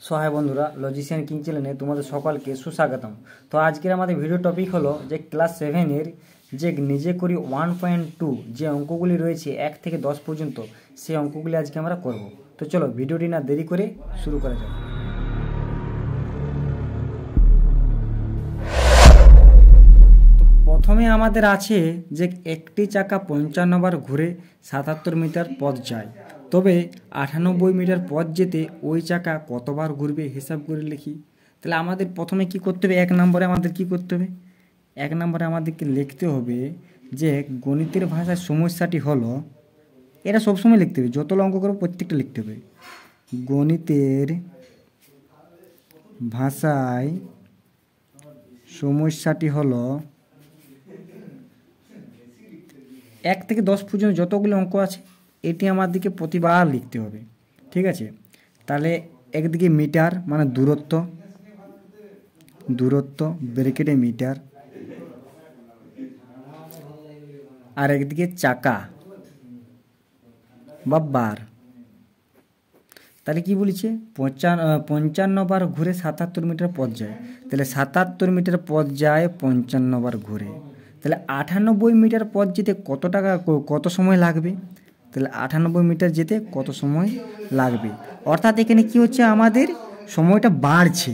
High বন্ধুরা, লজিশিয়ান king চ্যানেলে তোমাদের সকলকে সুস্বাগতম। তো আজকের আমাদের ভিডিও টপিক হলো যে ক্লাস 7-এর যে নিজে করি 1.2 যে অঙ্কগুলি রয়েছে 1 থেকে 10 পর্যন্ত, সেই অঙ্কগুলি আজকে আমরা করব। তো চলো ভিডিওটি না দেরি করে শুরু করা যাক। প্রথমে আমাদের আছে যে একটি চাকা 55 বার ঘুরে 77 মিটার পথ যায়, তবে 98 মিটার পথ যেতে ওই চাকা কতবার ঘুরবে হিসাব করে লিখি। তাহলে আমাদের প্রথমে কি করতে হবে? এক নম্বরে আমাদেরকে লিখতে হবে যে গণিতের ভাষায় সমস্যাটি হলো, এটা সবসময় লিখতে হবে, যত অঙ্ক করবো প্রত্যেকটা লিখতে হবে। গণিতের ভাষায় সমস্যাটি হলো 1 থেকে 10 পর্যন্ত যতগুলো অঙ্ক আছে এটি আমাদেরকে প্রতিবার লিখতে হবে, ঠিক আছে? তাহলে একদিকে মিটার মানে দূরত্ব ব্র্যাকেটে মিটার, আর একদিকে চাকা বা বার। তাহলে কি বলেছে? 55 বার ঘুরে 77 মিটার পথ যায়, তাহলে 77 মিটার পথ যায় 55 বার ঘুরে। তাহলে 98 মিটার পথ যেতে কত সময় লাগবে? তাহলে 98 মিটার যেতে কত সময় লাগবে? অর্থাৎ এখানে কি হচ্ছে, আমাদের সময়টা বাড়ছে,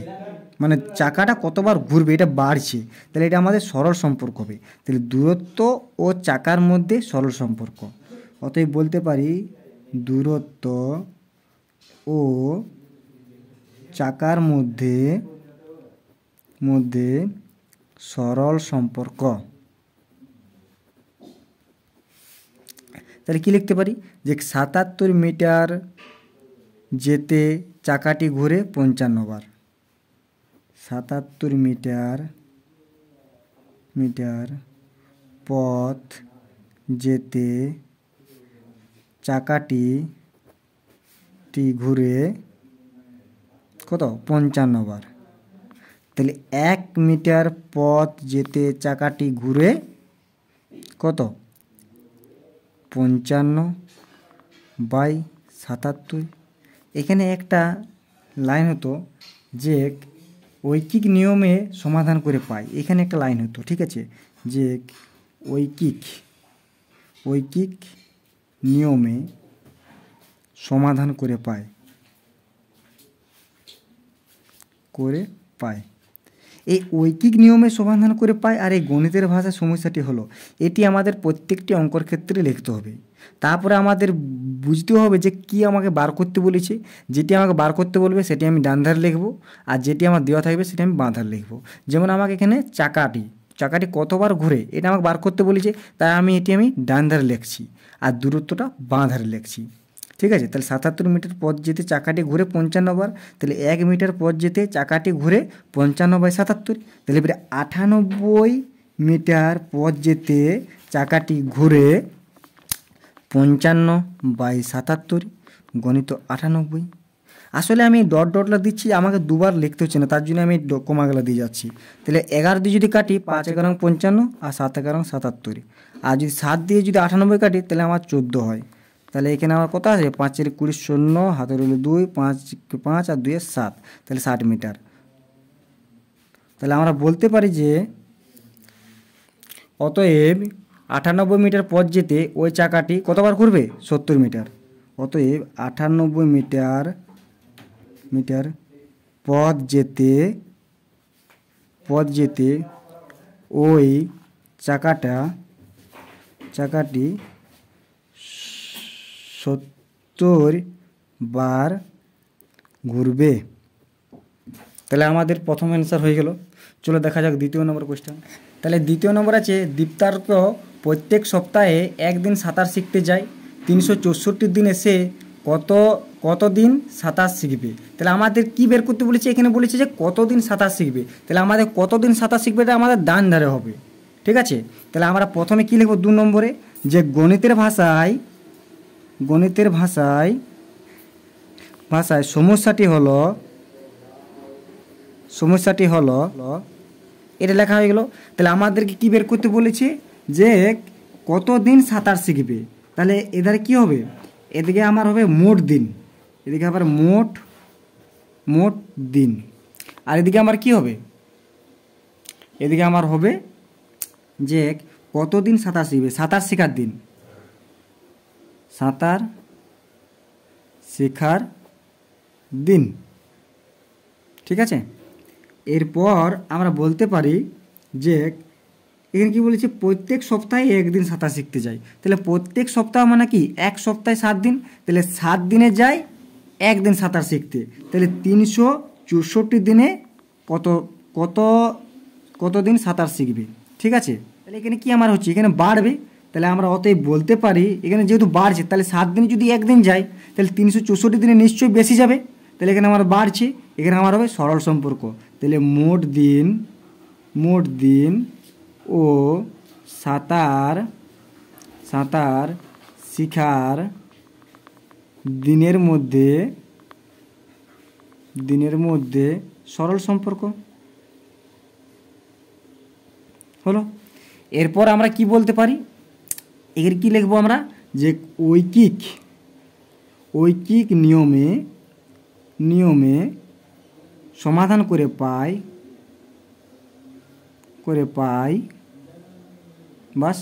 মানে চাকাটা কতবার ঘুরবে এটা বাড়ছে। তাহলে এটা আমাদের সরল সম্পর্ক হবে। তাহলে দূরত্ব ও চাকার মধ্যে সরল সম্পর্ক, অতএব বলতে পারি দূরত্ব ও চাকার মধ্যে সরল সম্পর্ক। তাহলে কি লিখতে পারি? যে 77 মিটার যেতে চাকাটি ঘুরে 55 বার। 77 মিটার পথ যেতে চাকাটি ঘুরে কত? 55 বার। তাহলে 1 মিটার পথ যেতে চাকাটি ঘুরে কত? 55/77। এখানে একটা লাইন হতো যে ঐকিক নিয়মে সমাধান করে পাই, এখানে একটা লাইন হতো, ঠিক আছে? যে ঐকিক নিয়মে সমাধান করে পায়। এই ঐকিক নিয়মে সমাধান করে পায়। আর এই গণিতের ভাষায় সমস্যাটি হলো, এটি আমাদের প্রত্যেকটি অঙ্কর ক্ষেত্রে লিখতে হবে। তারপরে আমাদের বুঝতে হবে যে কি আমাকে বার করতে বলেছে। যেটি আমাকে বার করতে বলবে সেটি আমি ডান ধারে লিখবো, আর যেটি আমার দেওয়া থাকবে সেটি আমি বাঁ ধারে লিখবো। যেমন আমাকে এখানে চাকাটি কতবার ঘুরে এটা আমাকে বার করতে বলেছে, তাই এটি আমি ডান ধারে লিখছি, আর দূরত্বটা বাঁ ধারে লিখছি, ঠিক আছে? তাহলে 77 মিটার পথ যেতে চাকাটি ঘুরে 55 বার। তাহলে 1 মিটার পথ যেতে চাকাটি ঘুরে 55/77। তাহলে এবারে 98 মিটার পথ যেতে চাকাটি ঘুরে 55/77, গণিত 98। আসলে আমি ডটলা দিচ্ছি, আমাকে দুবার লিখতে হচ্ছে না, তার জন্য আমি কমাগুলো দিয়ে যাচ্ছি। তাহলে 11 দিয়ে যদি কাটি 5 × 55 আর 7 × 77, আর যদি 7 দিয়ে যদি 98 কাটি তাহলে আমার 14 হয়। তাহলে এখানে আমার কত আছে? 5 × 20 শূন্য, হাতের হলো 2, 5 আর 2 7, তাহলে 60 মিটার। তাহলে আমরা বলতে পারি যে অতএব 98 মিটার পথ যেতে ওই চাকাটি কতবার ঘুরবে? 70 মিটার। অতএব 98 মিটার পথ যেতে ওই চাকাটি 70 বার ঘুরবে। তাহলে আমাদের প্রথম অ্যান্সার হয়ে গেল। চলো দেখা যাক দ্বিতীয় নম্বর কোয়েশ্চেন। তাহলে দ্বিতীয় নম্বর আছে, দীপ্তার্ক প্রত্যেক সপ্তাহে একদিন সাঁতার শিখতে যায়, 364 দিন এসে কতদিন সাঁতার শিখবে? তাহলে আমাদের কি বের করতে বলেছে? এখানে বলেছে যে কতদিন সাঁতার শিখবে। তাহলে আমাদের কতদিন সাঁতার শিখবে এটা আমাদের ডান ধারে হবে, ঠিক আছে? তাহলে আমরা প্রথমে কি লিখব? 2 নম্বরে যে গণিতের ভাষায় সমস্যাটি হলো এটা লেখা হয়ে গেল। তাহলে আমাদেরকে কি বের করতে বলেছে? যে কতদিন সাঁতার শিখবে। তাহলে এধারে কি হবে? এদিকে আমার হবে মোট দিন, এদিকে আবার মোট দিন। আর এদিকে আমার কি হবে, এদিকে আমার হবে যে কতদিন সাঁতার শিখবে, সাঁতার শেখার দিন, সাঁতার শেখার দিন। ঠিক আছে, এরপর আমরা বলতে পারি যে এখানে কি বলেছে, প্রত্যেক সপ্তাহে একদিন সাঁতার শিখতে যাই। তাহলে প্রত্যেক সপ্তাহ মানে কি, এক সপ্তাহে 7 দিন, তাহলে 7 দিনে যায় একদিন সাঁতার শিখতে। তাহলে 364 দিনে কত কত কত দিন সাঁতার শিখবে। ঠিক আছে, তাহলে এখানে কি আমার হচ্ছে, এখানে বাড়বে। তাহলে আমরা অতএব বলতে পারি, এখানে যেহেতু বাড়ছে তাহলে 7 দিনে যদি একদিন যায় তাহলে 364 দিনে নিশ্চয়ই বেশি যাবে। তাহলে এখানে আমার বাড়ছে, এখানে আমার হবে সরল সম্পর্ক। তাহলে মোট দিন ও সাঁতার শিখার দিনের মধ্যে সরল সম্পর্ক হলো। এরপর আমরা কি বলতে পারি, এর কি লিখবো আমরা, যে ঐকিক নিয়মে সমাধান করে পাই বাস।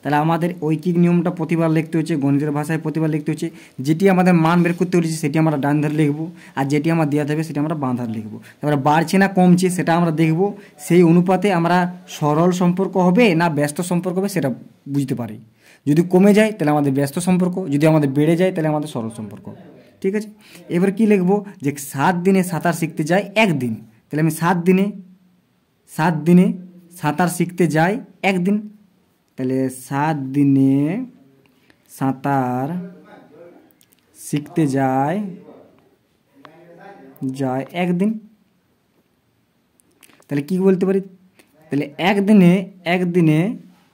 তাহলে আমাদের ঐকিক নিয়মটা প্রতিবার লিখতে হচ্ছে, গণিতের ভাষায় প্রতিবার লিখতে হচ্ছে। যেটি আমাদের মান বের করতে হচ্ছে সেটি আমরা ডান ধারে লিখবো, আর যেটি আমার দেওয়া থাকবে সেটি আমরা বাঁ ধারে লিখবো। তারপরে বাড়ছে না কমছে সেটা আমরা দেখব, সেই অনুপাতে আমরা সরল সম্পর্ক হবে না ব্যস্ত সম্পর্ক হবে সেটা বুঝতে পারি। যদি কমে যায় তাহলে আমাদের ব্যস্ত সম্পর্ক, যদি আমাদের বেড়ে যায় তাহলে আমাদের সরল সম্পর্ক। ঠিক আছে, এবার কি লিখবো, যে 7 দিনে সাঁতার শিখতে যাই একদিন। তাহলে আমি 7 দিনে সাঁতার শিখতে যাই একদিন। তাহলে 7 দিনে সাঁতার শিখতে যায় একদিন। তাহলে কি বলতে পারি, তাহলে একদিনে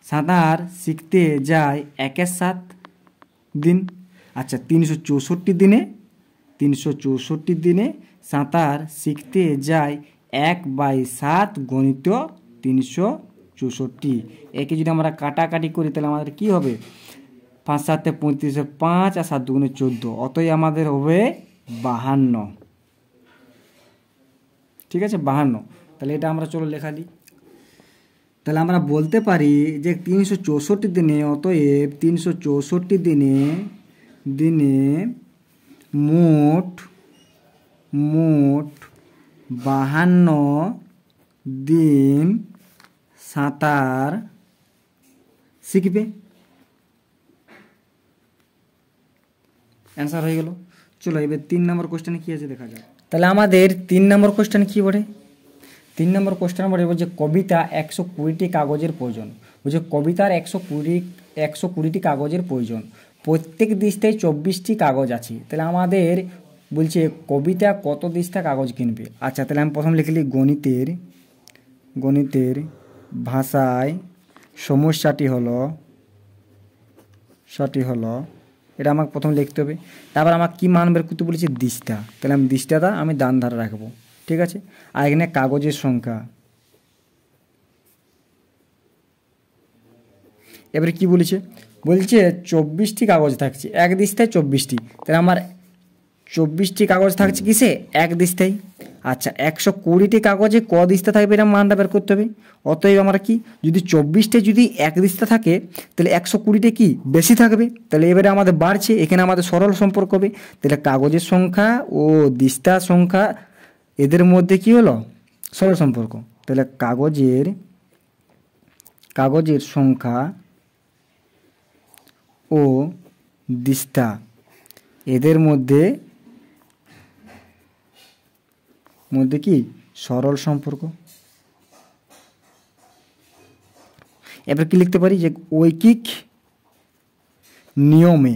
সাঁতার শিখতে যায় 1/7 দিন। আচ্ছা, 364 দিনে সাঁতার শিখতে যায় 1/7 গণিত 364। একে যদি আমরা কাটাকাটি করি তাহলে আমাদের কি হবে, 5 7 35, 5 আর 7 2 14, অতই আমাদের হবে 52। ঠিক আছে, 52। তাহলে এটা আমরা চলো লেখা দিই। তাহলে আমরা বলতে পারি যে 364 দিনে, অতএব 364 দিনে মোট 52 দিন সাঁতার শিখবে। অ্যান্সার হয়ে গেল। চলো এবার 3 নম্বর কোশ্চেনে কী আছে দেখা যাক। তাহলে আমাদের 3 নম্বর কোশ্চেন কী বলে, 3 নম্বর কোশ্চেন বলে বলছে কবিতা 120টি কাগজের প্রয়োজন। বলছে কবিতার 120টি কাগজের প্রয়োজন, প্রত্যেক দিস্তায় 24টি কাগজ আছে। তাহলে আমাদের বলছে কবিতা কত দিস্তা কাগজ কিনবে। আচ্ছা, তাহলে আমি প্রথম লিখলি গণিতের ভাষায় সমস্যাটি হলো এটা আমাকে প্রথম লিখতে হবে। তারপর আমাকে কী মান বের করতে বলেছে, দিস্তা। তাহলে আমি দিস্তাটা আমি ডান ধারে রাখবো। ঠিক আছে, আর এখানে কাগজের সংখ্যা। এবারে কি বলেছে, 24টি কাগজ থাকছে এক দিস্তায় 24টি। তাহলে আমার 24টি কাগজ থাকছে কিসে, এক দিস্তায়। আচ্ছা, 120টি কাগজে ক দিস্তা থাকবে এটা মানটা বের করতে হবে। অতএব আমরা কি, যদি 24টে যদি এক দিস্তা থাকে তাহলে 120টে কি বেশি থাকবে। তাহলে এবারে আমাদের বাড়ছে, এখানে আমাদের সরল সম্পর্ক হবে। তাহলে কাগজের সংখ্যা ও দিস্তার সংখ্যা এদের মধ্যে কি হলো, সরল সম্পর্ক। তাহলে কাগজের সংখ্যা ও দিস্তা এদের মধ্যে কি সরল সম্পর্ক। এবার কি লিখতে পারি, যে ঐকিক নিয়মে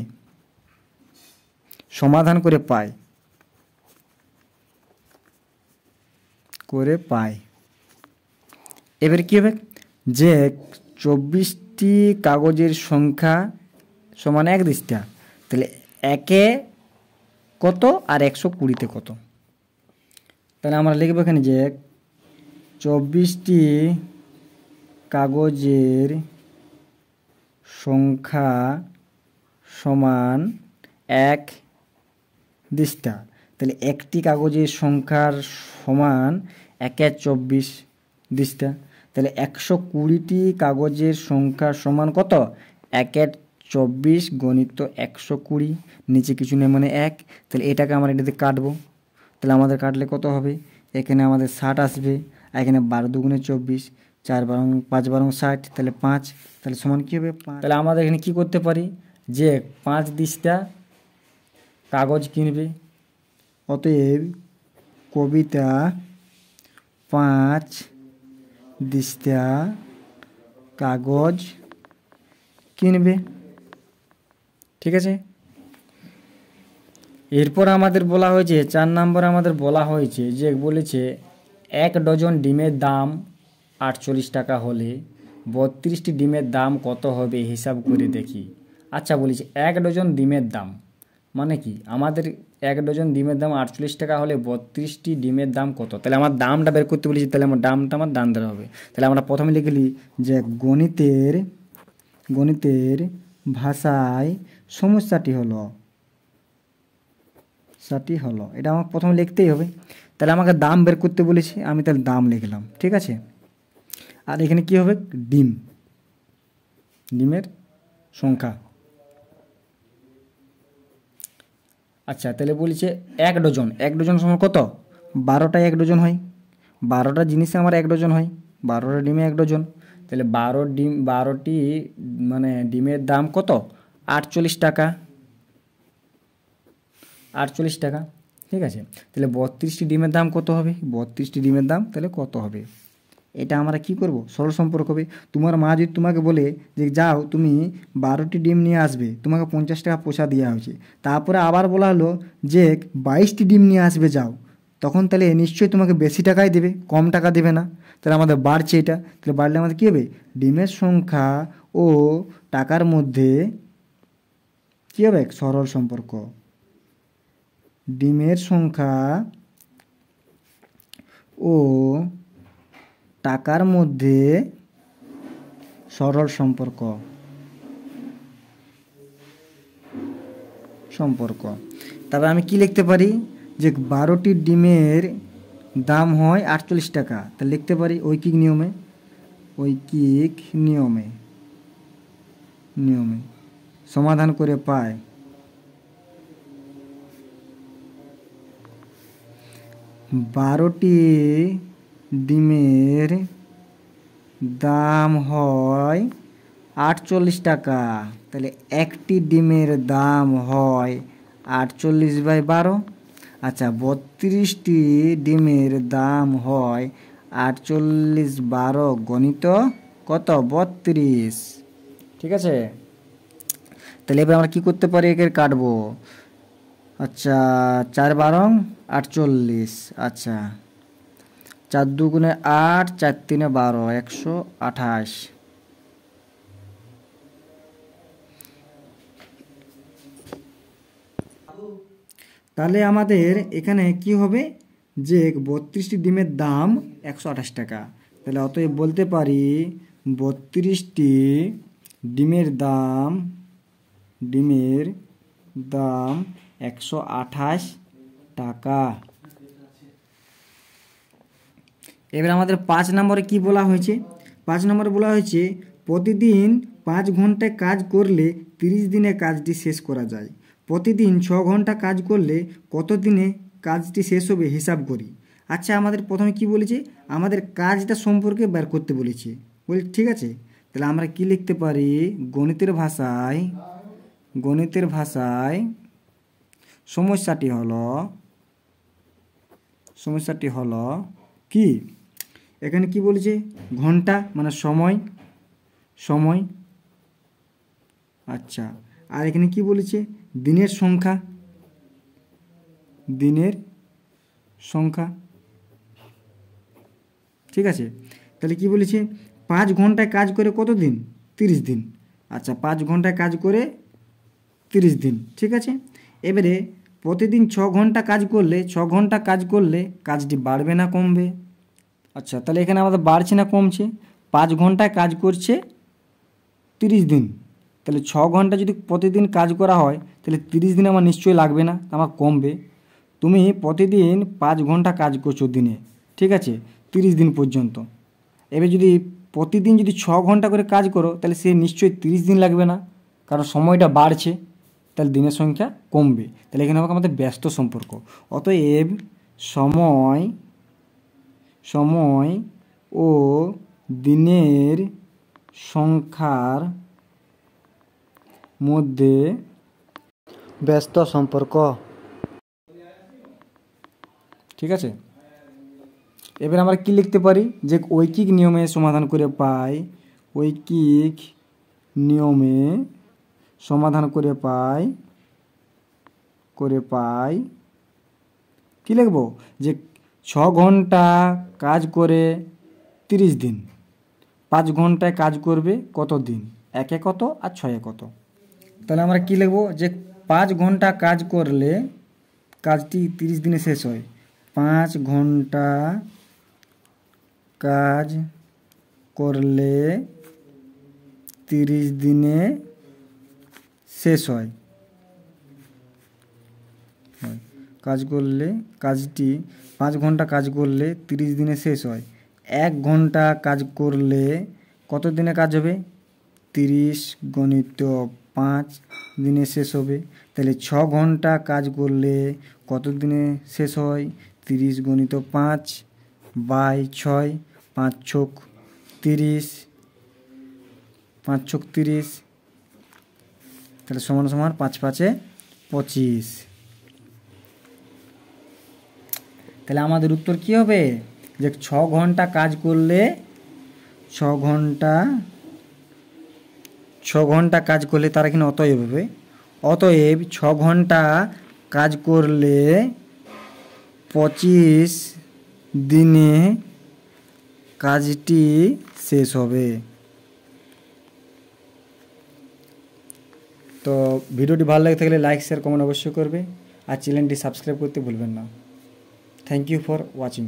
সমাধান করে পায়। এবার কি হবে, যে 24টি কাগজের সংখ্যা সমান এক দিস্তা। তাহলে একে কত আর 120তে কত। তাহলে আমরা লিখব এখানে যে 24টি কাগজের সংখ্যা সমান এক দিস্তা। তাহলে একটি কাগজের সংখ্যার সমান 1/24 দিশটা। তাহলে 120টি কাগজের সংখ্যা সমান কত? 1/24 গণিত 120, নিচে কিছু নেই মানে 1। তাহলে এটাকে আমরা এটাতে কাটবো। তাহলে আমাদের কাটলে কত হবে? এখানে আমাদের 60 আসবে, আর এখানে 12 দুগুণে 24, 4 বারং 5 বারং 60, তাহলে 5। তাহলে সমান কী হবে? 5। তাহলে আমাদের এখানে কী করতে পারি যে 5 দিশটা কাগজ কিনবে। অতএব কবিতা 5 দিশটা কাগজ কিনবে। ঠিক আছে। এরপর আমাদের বলা হয়েছে 4 নম্বরে আমাদের বলা হয়েছে যে বলেছে 1 ডজন ডিমের দাম 48 টাকা হলে 32টি ডিমের দাম কত হবে হিসাব করে দেখি। আচ্ছা, বলেছে 1 ডজন ডিমের দাম মানে কি? আমাদের 1 ডজন ডিমের দাম 48 টাকা হলে 32টি ডিমের দাম কত? তাহলে আমার দামটা বের করতে বলেছি, তাহলে আমার দামটা আমার ডান ধারে হবে। তাহলে আমরা প্রথমে লিখলি যে গণিতের ভাষায় সমস্যাটি হলো এটা আমাকে প্রথমে লিখতেই হবে। তাহলে আমাকে দাম বের করতে বলেছি, আমি তাহলে দাম লিখলাম। ঠিক আছে। আর এখানে কি হবে? ডিমের সংখ্যা। আচ্ছা, তাহলে বলেছে 1 ডজন সমান কত? 12টা 1 ডজন হয়। 12টা জিনিসে আমার 1 ডজন হয়, 12টা ডিমে 1 ডজন। তাহলে 12টি মানে ডিমের দাম কত? 48 টাকা। 48 টাকা। ঠিক আছে। তাহলে 32টি ডিমের দাম কত হবে? 32টি ডিমের দাম তাহলে কত হবে? এটা আমরা কি করব? সরল সম্পর্ক হবে। তোমার মা যদি তোমাকে বলে যে যাও তুমি 12টি ডিম নিয়ে আসবে, তোমাকে 50 টাকা পয়সা দেওয়া হয়েছে, তারপরে আবার বলা হলো যে 22টি ডিম নিয়ে আসবে যাও, তখন তাহলে নিশ্চয়ই তোমাকে বেশি টাকাই দেবে, কম টাকা দেবে না। তাহলে আমাদের বাড়ছে এটা। তাহলে বাড়লে আমাদের কী হবে? ডিমের সংখ্যা ও টাকার মধ্যে কী হবে? সরল সম্পর্ক। ডিমের সংখ্যা ও টাকার মধ্যে সরল সম্পর্ক। তবে আমি কি লিখতে পারি যে 12টি ডিমের দাম হয় 48 টাকা। তাহলে লিখতে পারি ঐকিক নিয়মে সমাধান করে পায় 12টি ডিমের দাম হয় 48 টাকা। তাহলে একটি ডিমের দাম হয় 48/12। আচ্ছা, 32টি ডিমের দাম হয় 48/12 গণিত কত? 32। ঠিক আছে। তাহলে এবার আমরা কী করতে পারি? একে কাটবো। আচ্ছা, 4 বারং 48। আচ্ছা, 4 দুগুণে 8, 4 তিনে 12, 128। তাহলে আমাদের এখানে কি হবে যে 32টি ডিমের দাম 128 টাকা। তাহলে অতএব বলতে পারি 32টি ডিমের দাম 128 টাকা। এবার আমাদের 5 নম্বরে কি বলা হয়েছে? 5 নম্বরে বলা হয়েছে প্রতিদিন 5 ঘন্টায় কাজ করলে 30 দিনে কাজটি শেষ করা যায়। প্রতিদিন 6 ঘন্টা কাজ করলে কত দিনে কাজটি শেষ হবে হিসাব করি। আচ্ছা, আমাদের প্রথমে কি বলেছে? আমাদের কাজটা সম্পর্কে বের করতে বলেছে। ঠিক আছে। তাহলে আমরা কি লিখতে পারি? গণিতের ভাষায় সমস্যাটি হলো কি? এখানে কি বলেছে? ঘন্টা মানে সময়। আচ্ছা, আর এখানে কি বলেছে? দিনের সংখ্যা। ঠিক আছে। তাহলে কি বলেছে? 5 ঘন্টায় কাজ করে কত দিন? 30 দিন। আচ্ছা, 5 ঘন্টায় কাজ করে 30 দিন। ঠিক আছে। এবারে প্রতিদিন 6 ঘন্টা কাজ করলে কাজটি বাড়বে না কমবে? আচ্ছা, তাহলে এখানে আমাদের বাড়ছে না কমছে? 5 ঘন্টায় কাজ করছে 30 দিন। তাহলে 6 ঘন্টা যদি প্রতিদিন কাজ করা হয় তাহলে 30 দিন আমার নিশ্চয়ই লাগবে না, আমার কমবে। তুমি প্রতিদিন 5 ঘন্টা কাজ করছো দিনে, ঠিক আছে, 30 দিন পর্যন্ত। এবার যদি প্রতিদিন যদি 6 ঘন্টা করে কাজ করো তাহলে সে নিশ্চয়ই 30 দিন লাগবে না, কারণ সময়টা বাড়ছে, তাহলে দিনের সংখ্যা কমবে। তাহলে এখানে হবে আমাদের ব্যস্ত সম্পর্ক। অতএব সময় ও দিনের সংখ্যার মধ্যে ব্যস্ত সম্পর্ক, ঠিক আছে। এবার আমরা কি লিখতে পারি, যে ঐকিক নিয়মে সমাধান করে পাই, ঐকিক নিয়মে সমাধান করে পাই কি লিখব, যে 6 ঘন্টা কাজ করে 30 দিন, 5 ঘন্টায় কাজ করবে কত দিন, 1 কত আর 6 কত। তাহলে আমরা কি লিখব, যে 5 ঘন্টা কাজ করলে কাজটি 30 দিনে শেষ হয়। 5 ঘন্টা কাজ করলে 30 দিনে শেষ হয়। কাজটি 5 ঘন্টা কাজ করলে 30 দিনে শেষ হয়। 1 ঘন্টা কাজ করলে কত দিনে কাজ হবে, 30 গণিত 5 দিনে শেষ হবে। তাহলে 6 ঘন্টা কাজ করলে কত দিনে শেষ হয়, 30 গণিত 5 বাই 6, 5 ছক 30, 5 ছক 30, তাহলে সমান সমান 5 5 25। তাহলে আমাদের উত্তর কি হবে, যে 6 ঘন্টা কাজ করলে 6 ঘন্টা কাজ করলে, তার এখানে অতএব হবে, অতএব 6 ঘন্টা কাজ করলে 25 দিনে কাজটি শেষ হবে। তো ভিডিওটি ভালো লাগে থাকলে লাইক শেয়ার কমেন্ট অবশ্যই করবে, আর চ্যানেলটি সাবস্ক্রাইব করতে ভুলবেন না। Thank you for watching.